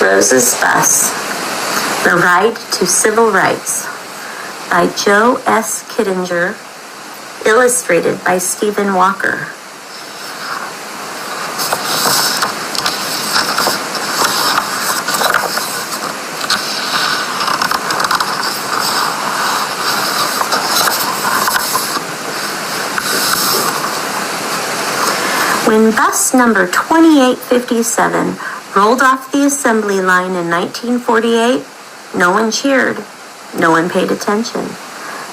Rosas Bus, The Ride to Civil Rights by Joe S. Kittinger, illustrated by Stephen Walker. When bus number 2857 rolled off the assembly line in 1948, no one cheered, no one paid attention.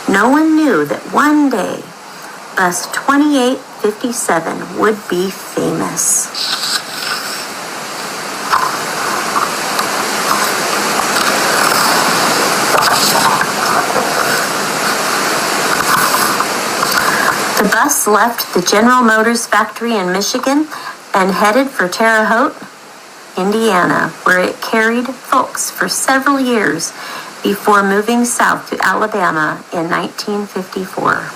No one knew that one day, bus 2857 would be famous. The bus left the General Motors factory in Michigan and headed for Terre Haute, Indiana, where it carried folks for several years before moving south to Alabama in 1954.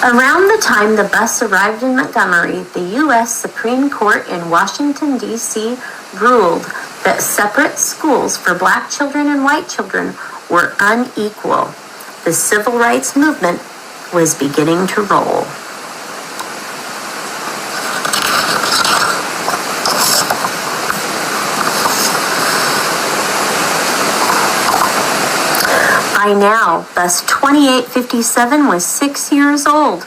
Around the time the bus arrived in Montgomery, the U.S. Supreme Court in Washington, D.C. ruled that separate schools for black children and white children were unequal. The civil rights movement was beginning to roll. By now, bus 2857 was 6 years old.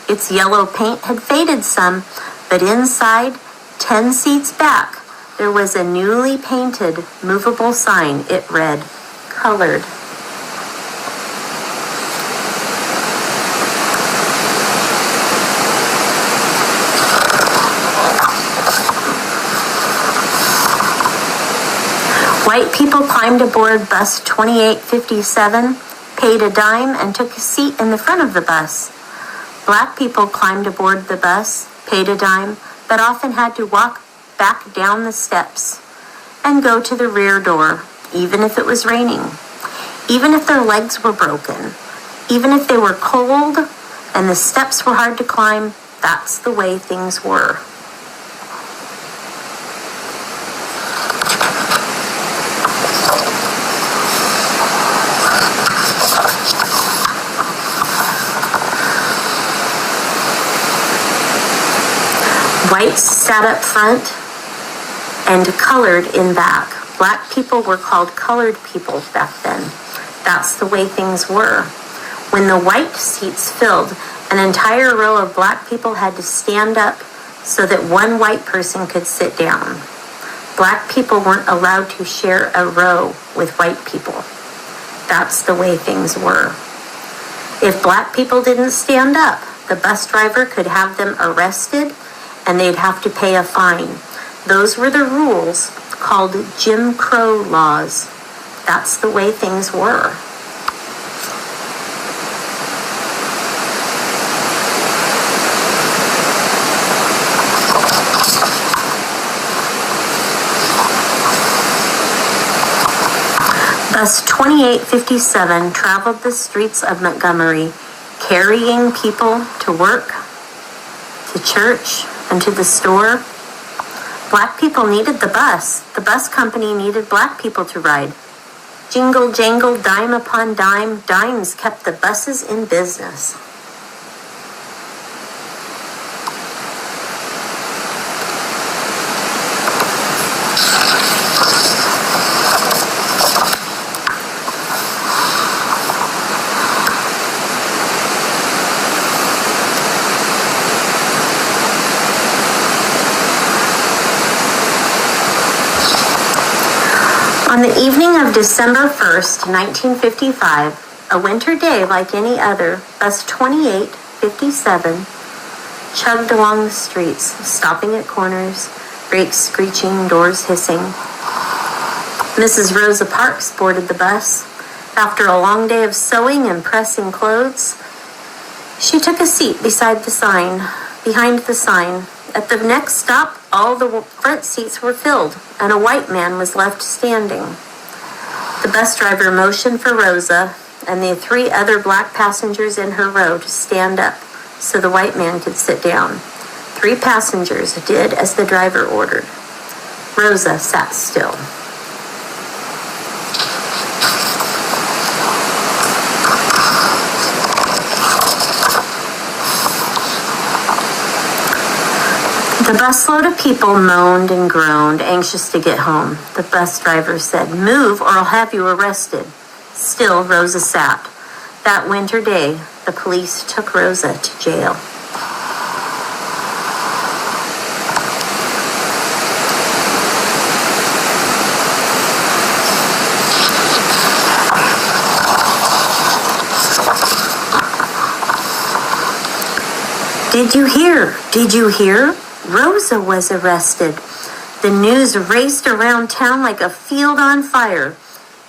Its yellow paint had faded some, but inside, 10 seats back, there was a newly painted, movable sign. It read, "Colored." White people climbed aboard bus 2857, paid a dime, and took a seat in the front of the bus. Black people climbed aboard the bus, paid a dime, but often had to walk back down the steps and go to the rear door, even if it was raining, even if their legs were broken, even if they were cold and the steps were hard to climb. That's the way things were. Whites sat up front and colored in back. Black people were called colored people back then. That's the way things were. When the white seats filled, an entire row of black people had to stand up so that one white person could sit down. Black people weren't allowed to share a row with white people. That's the way things were. If black people didn't stand up, the bus driver could have them arrested and they'd have to pay a fine. Those were the rules called Jim Crow laws. That's the way things were. Bus 2857 traveled the streets of Montgomery, carrying people to work, to church, and to the store. Black people needed the bus. The bus company needed black people to ride. Jingle jangle, dime upon dime, dimes kept the buses in business. On the evening of December 1st, 1955, a winter day like any other, bus 2857 chugged along the streets, stopping at corners, brakes screeching, doors hissing. Mrs. Rosa Parks boarded the bus. After a long day of sewing and pressing clothes, she took a seat behind the sign. At the next stop, all the front seats were filled, and a white man was left standing. The bus driver motioned for Rosa and the 3 other black passengers in her row to stand up so the white man could sit down. 3 passengers did as the driver ordered. Rosa sat still. The busload of people moaned and groaned, anxious to get home. The bus driver said, "Move or I'll have you arrested." Still, Rosa sat. That winter day, the police took Rosa to jail. Did you hear? Did you hear? Rosa was arrested. The news raced around town like a field on fire.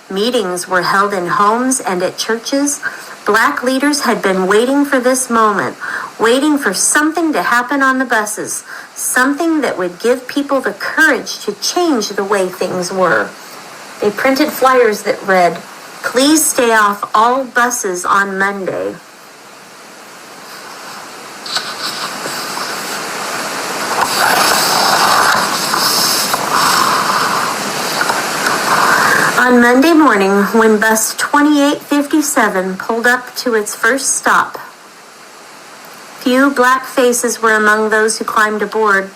Meetings were held in homes and at churches. Black leaders had been waiting for this moment, waiting for something to happen on the buses, something that would give people the courage to change the way things were. They printed flyers that read, "Please stay off all buses on Monday." On Monday morning, when bus 2857 pulled up to its first stop, few black faces were among those who climbed aboard.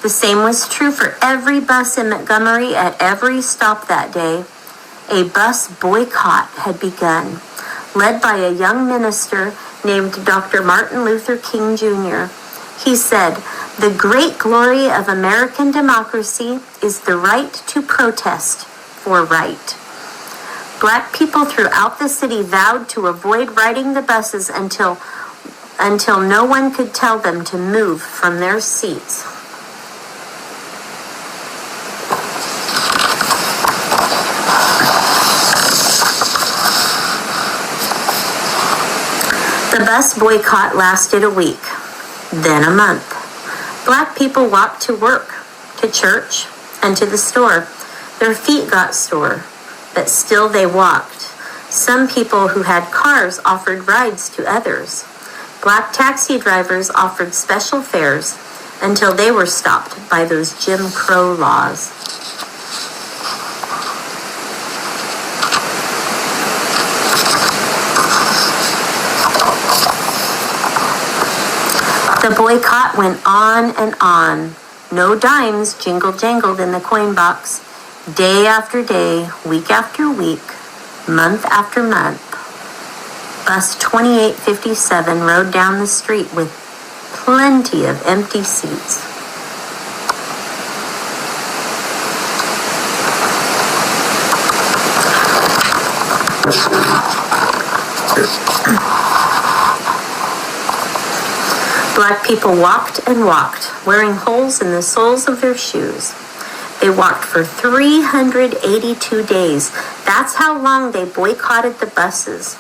The same was true for every bus in Montgomery at every stop that day. A bus boycott had begun, led by a young minister named Dr. Martin Luther King Jr. He said, "The great glory of American democracy is the right to protest for right." Black people throughout the city vowed to avoid riding the buses until no one could tell them to move from their seats. The bus boycott lasted a week, then a month. Black people walked to work, to church, and to the store. Their feet got sore, but still they walked. Some people who had cars offered rides to others. Black taxi drivers offered special fares until they were stopped by those Jim Crow laws. The boycott went on and on. No dimes jingle-jangled in the coin box. Day after day, week after week, month after month, bus 2857 rode down the street with plenty of empty seats. Black people walked and walked, wearing holes in the soles of their shoes. They walked for 382 days. That's how long they boycotted the buses.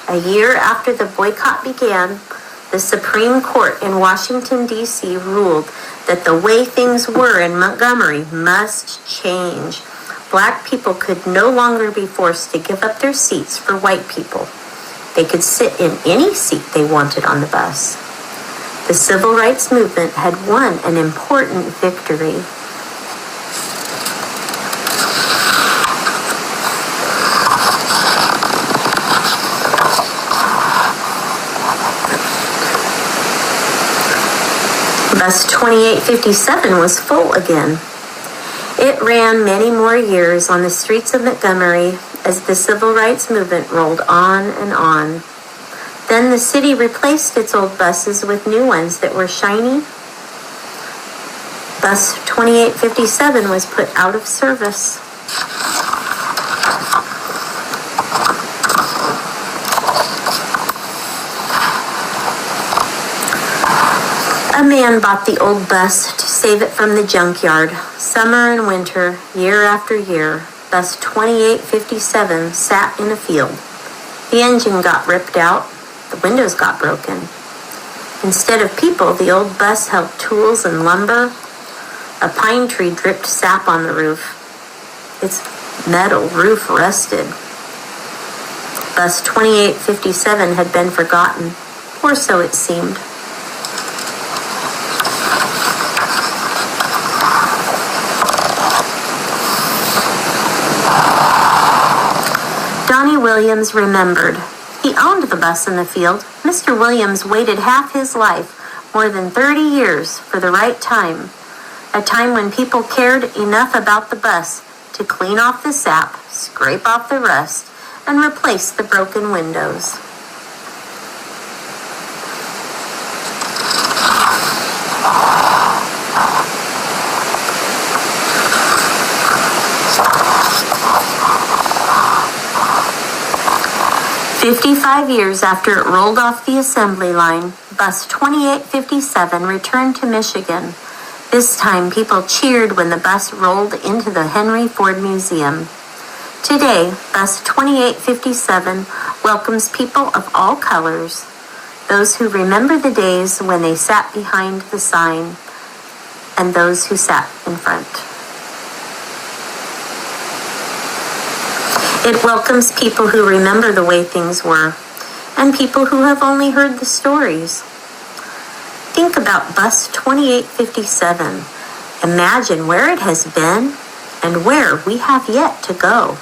A year after the boycott began, the Supreme Court in Washington, D.C. ruled that the way things were in Montgomery must change. Black people could no longer be forced to give up their seats for white people. They could sit in any seat they wanted on the bus. The civil rights movement had won an important victory. Bus 2857 was full again. It ran many more years on the streets of Montgomery as the civil rights movement rolled on and on. Then the city replaced its old buses with new ones that were shiny. Bus 2857 was put out of service. A man bought the old bus to save it from the junkyard. Summer and winter, year after year, bus 2857 sat in a field. The engine got ripped out. The windows got broken. Instead of people, the old bus held tools and lumber. A pine tree dripped sap on the roof. Its metal roof rusted. Bus 2857 had been forgotten, or so it seemed. Johnny Williams remembered. He owned the bus in the field. Mr. Williams waited half his life, more than 30 years, for the right time. A time when people cared enough about the bus to clean off the sap, scrape off the rust, and replace the broken windows. "55 years after it rolled off the assembly line, Bus 2857 returned to Michigan. This time, people cheered when the bus rolled into the Henry Ford Museum. Today, Bus 2857 welcomes people of all colors, those who remember the days when they sat behind the sign, and those who sat in front. It welcomes people who remember the way things were, and people who have only heard the stories. Think about Bus 2857. Imagine where it has been and where we have yet to go.